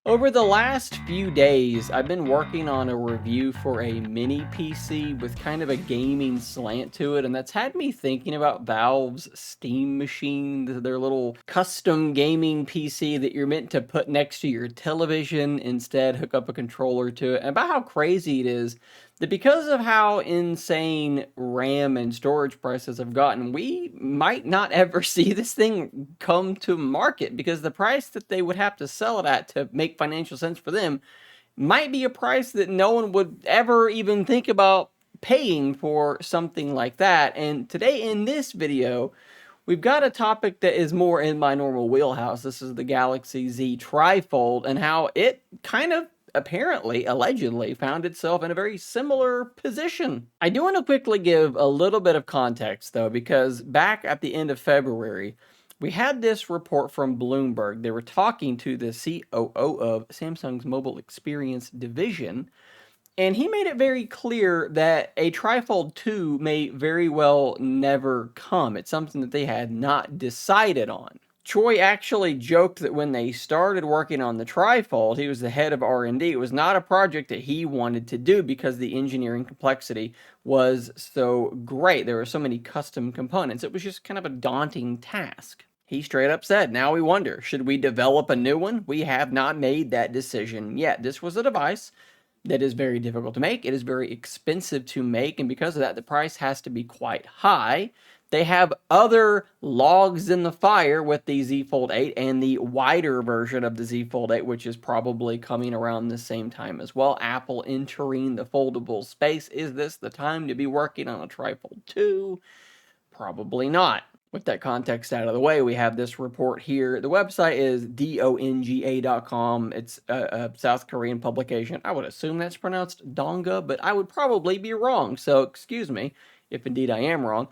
Over the last few days, I've been working on a review for a mini PC with kind of a gaming slant to it, and that's had me thinking about Valve's Steam Machine, their little custom gaming PC that you're meant to put next to your television, instead hook up a controller to it, and about how crazy it is that because of how insane RAM and storage prices have gotten, we might not ever see this thing come to market because the price that they would have to sell it at to make financial sense for them might be a price that no one would ever even think about paying for something like that. And today in this video, we've got a topic that is more in my normal wheelhouse. This is the Galaxy Z TriFold and how it kind of apparently, allegedly, found itself in a very similar position. I do want to quickly give a little bit of context, though, because back at the end of February, we had this report from Bloomberg. They were talking to the COO of Samsung's Mobile Experience division, and he made it very clear that a TriFold 2 may very well never come. It's something that they had not decided on. Troy actually joked that when they started working on the TriFold, he was the head of R&D. It was not a project that he wanted to do because the engineering complexity was so great. There were so many custom components. It was just kind of a daunting task. He straight up said, now we wonder, should we develop a new one? We have not made that decision yet. This was a device that is very difficult to make. It is very expensive to make, and because of that, the price has to be quite high. They have other logs in the fire with the Z Fold 8 and the wider version of the Z Fold 8, which is probably coming around the same time as well. Apple entering the foldable space. Is this the time to be working on a TriFold 2? Probably not. With that context out of the way, we have this report here. The website is donga.com. It's a South Korean publication. I would assume that's pronounced Donga, but I would probably be wrong, so excuse me if indeed I am wrong.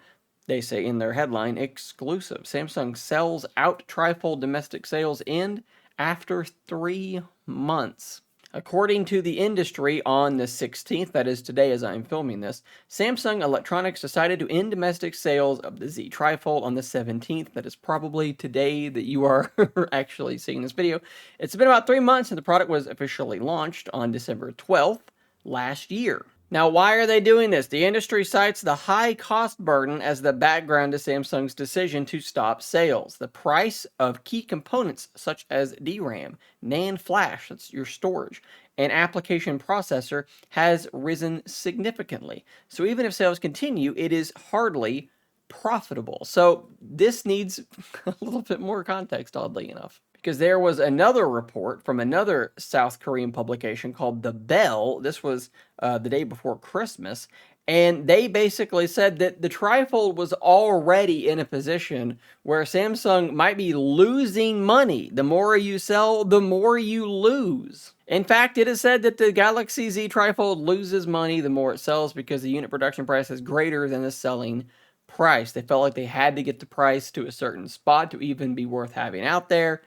They say in their headline, exclusive. Samsung sells out TriFold domestic sales end after 3 months. According to the industry, on the 16th, that is today as I'm filming this, Samsung Electronics decided to end domestic sales of the Z TriFold on the 17th. That is probably today that you are actually seeing this video. It's been about 3 months and the product was officially launched on December 12th last year. Now, why are they doing this? The industry cites the high cost burden as the background to Samsung's decision to stop sales. The price of key components such as DRAM, NAND flash, that's your storage, and application processor has risen significantly. So even if sales continue, it is hardly profitable. So this needs a little bit more context, oddly enough. Because there was another report from another South Korean publication called The Bell. This was the day before Christmas. And they basically said that the TriFold was already in a position where Samsung might be losing money. The more you sell, the more you lose. In fact, it is said that the Galaxy Z TriFold loses money the more it sells because the unit production price is greater than the selling price. They felt like they had to get the price to a certain spot to even be worth having out there,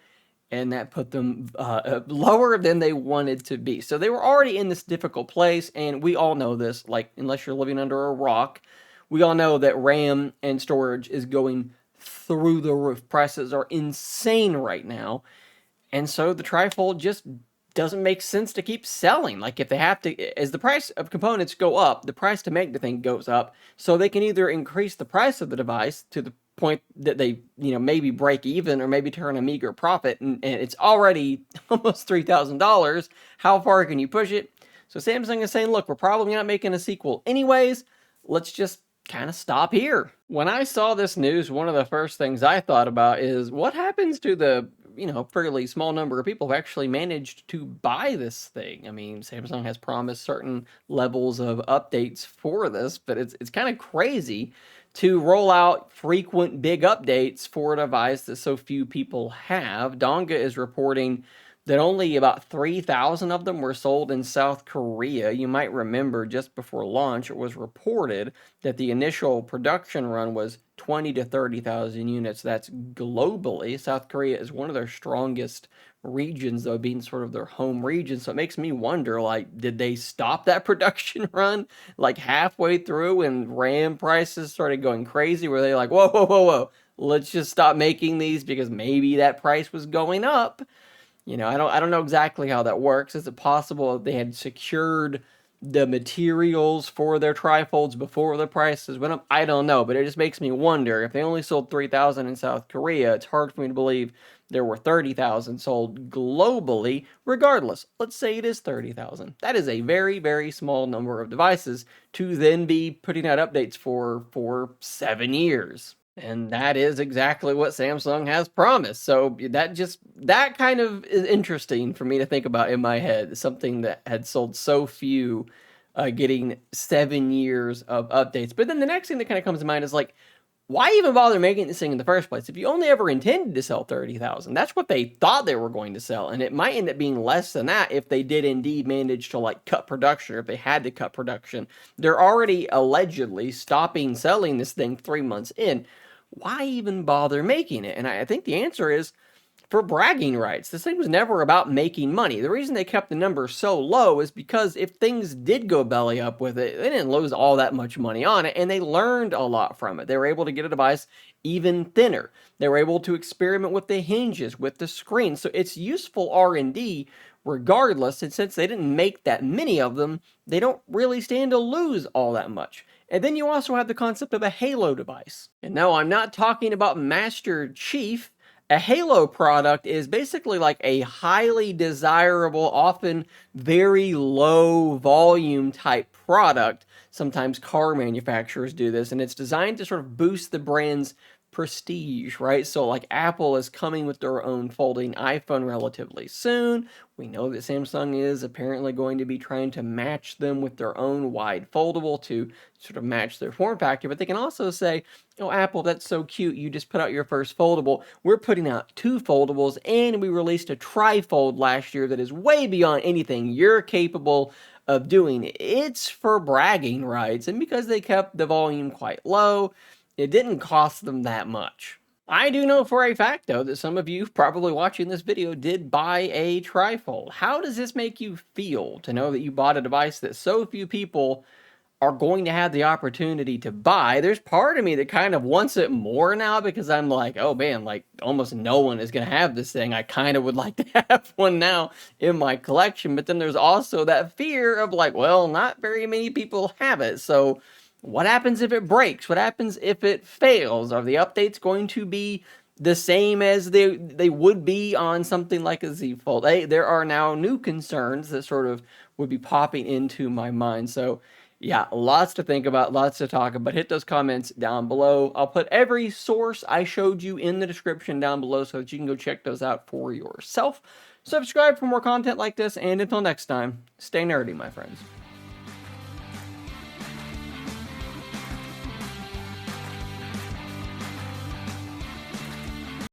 and that put them lower than they wanted to be. So they were already in this difficult place, and we all know this, like, unless you're living under a rock, we all know that RAM and storage is going through the roof. Prices are insane right now, and so the TriFold just doesn't make sense to keep selling. Like, if they have to, as the price of components go up, the price to make the thing goes up, so they can either increase the price of the device to the point that they, maybe break even or maybe turn a meager profit, and it's already almost $3,000. How far can you push it? So Samsung is saying, look, we're probably not making a sequel anyways. Let's just kind of stop here. When I saw this news, one of the first things I thought about is what happens to the fairly small number of people who actually managed to buy this thing. I mean, Samsung has promised certain levels of updates for this, but it's kind of crazy to roll out frequent big updates for a device that so few people have. Donga is reporting that only about 3,000 of them were sold in South Korea. You might remember just before launch, it was reported that the initial production run was 20 to 30,000 units. That's globally. South Korea is one of their strongest regions, though, being sort of their home region. So it makes me wonder, like, did they stop that production run like halfway through and RAM prices started going crazy? Were they like, whoa, whoa, whoa, whoa, let's just stop making these because maybe that price was going up? I don't know exactly how that works. Is it possible that they had secured the materials for their trifolds before the prices went up? I don't know, but it just makes me wonder. If they only sold 3,000 in South Korea, it's hard for me to believe there were 30,000 sold globally. Regardless, let's say it is 30,000. That is a very, very small number of devices to then be putting out updates for 7 years. And that is exactly what Samsung has promised. So that kind of is interesting for me to think about in my head. Something that had sold so few, getting 7 years of updates. But then the next thing that kind of comes to mind is like, why even bother making this thing in the first place? If you only ever intended to sell 30,000, that's what they thought they were going to sell. And it might end up being less than that if they did indeed manage to like cut production, or if they had to cut production. They're already allegedly stopping selling this thing 3 months in. Why even bother making it? And I think the answer is for bragging rights. This thing was never about making money. The reason they kept the number so low is because if things did go belly up with it, they didn't lose all that much money on it, and they learned a lot from it. They were able to get a device even thinner. They were able to experiment with the hinges, with the screen. So it's useful R&D regardless, and since they didn't make that many of them, they don't really stand to lose all that much. And then you also have the concept of a Halo device. And no, I'm not talking about Master Chief. A Halo product is basically like a highly desirable, often very low volume type product. Sometimes car manufacturers do this, and it's designed to sort of boost the brand's prestige, right? So like Apple is coming with their own folding iPhone relatively soon. We know that Samsung is apparently going to be trying to match them with their own wide foldable to sort of match their form factor, but they can also say, oh, Apple, that's so cute. You just put out your first foldable. We're putting out 2 foldables, and we released a TriFold last year that is way beyond anything you're capable of doing. It's for bragging rights, and because they kept the volume quite low, it didn't cost them that much. I do know for a fact, though, that some of you probably watching this video did buy a TriFold. How does this make you feel to know that you bought a device that so few people are going to have the opportunity to buy? There's part of me that kind of wants it more now because I'm like, oh man, like almost no one is going to have this thing. I kind of would like to have one now in my collection. But then there's also that fear of like, well, not very many people have it. So what happens if it breaks? What happens if it fails? Are the updates going to be the same as they would be on something like a Z Fold? There are now new concerns that sort of would be popping into my mind. So yeah, lots to think about, lots to talk about. Hit those comments down below. I'll put every source I showed you in the description down below so that you can go check those out for yourself. Subscribe for more content like this, and until next time, stay nerdy, my friends.